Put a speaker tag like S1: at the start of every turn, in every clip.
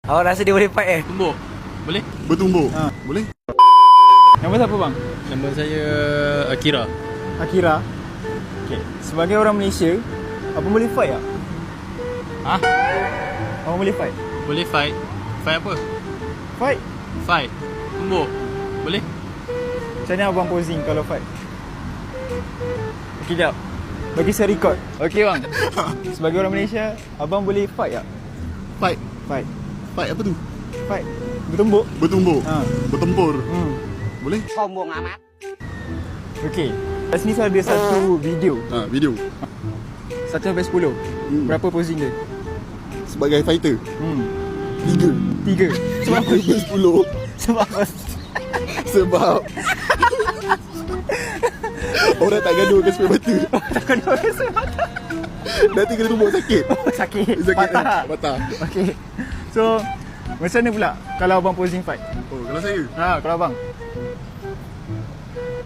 S1: Awak rasa dia boleh fight
S2: Tumbuk. Boleh?
S3: Bertumbuk. Boleh?
S4: Nama siapa bang?
S2: Nama saya Akira.
S4: Akira. Okay. Sebagai orang Malaysia, abang boleh fight tak?
S2: Ha?
S4: Abang boleh fight?
S2: Boleh fight? Fight apa?
S4: Fight?
S2: Fight. Tumbuk. Boleh?
S4: Macam mana abang posing kalau fight? Okay, jap. Bagi saya record. Okay bang. Sebagai orang Malaysia, abang boleh fight tak?
S3: Fight.
S4: Fight.
S3: Fight apa tu?
S4: Fight. Bertumbuk?
S3: Bertumbuk.
S4: Ha.
S3: Bertempur. Boleh?
S4: Okay. Kat sini saya ada satu video.
S3: Video.
S4: 1 sampai 10. Berapa posing dia?
S3: Sebagai fighter. 3.
S4: 3.
S3: Sebab apa 10?
S4: Sebab apa?
S3: Sebab orang tak gaduh ke supaya mata.
S4: Takkan dia orang sebab
S3: Nanti kena tumbuk sakit.
S4: sakit.
S3: Sakit.
S4: Patah.
S3: Patah.
S4: Okay. So, macam mana pula kalau abang posing fight?
S3: Oh, kalau saya?
S4: Kalau abang.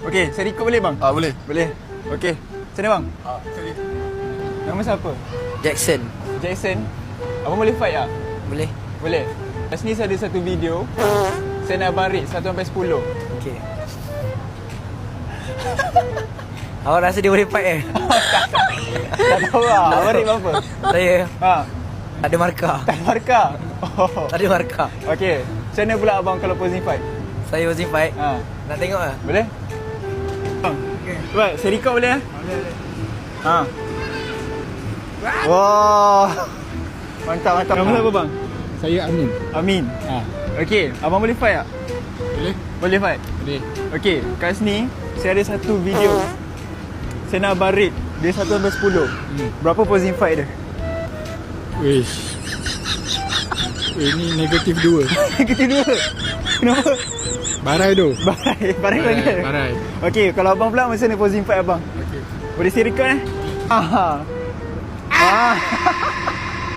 S4: Okay, saya record boleh bang?
S3: Boleh.
S4: Boleh. Okay. Macam mana bang?
S3: Cari.
S4: Nama siapa?
S1: Jackson.
S4: Jackson. Abang boleh fight tak?
S1: Boleh.
S4: Boleh. Kat sini saya ada satu video. Saya nak abang rate 1 sampai 10.
S1: Okey. Awak rasa dia boleh fight
S4: Tak tahu lah. Abang rate berapa?
S1: Saya
S4: Tak
S1: ada markah.
S4: ada markah.
S1: Tak ada markah.
S4: Okay. Macam mana pula abang kalau posing fight?
S1: Saya posing fight. Nak tengok ah?
S4: Boleh? Bang. Okay. Baik, saya record boleh? Boleh. Wah. Mantap. Nama siapa bang?
S2: Saya Amin.
S4: Amin. Okay, abang boleh fight tak?
S2: Boleh?
S4: Boleh fight?
S2: Boleh.
S4: Okay, kat sini saya ada satu video. Saya nak abang rate dia 1 sampai 10. Berapa posing fight dia?
S2: Wish. Ini negatif 2.
S4: Kedua. Kenapa?
S2: Barai tu.
S4: Barai sangat.
S2: Barai.
S4: Okay, kalau abang pula macam mana posing fight abang?
S2: Okey.
S4: Boleh saya record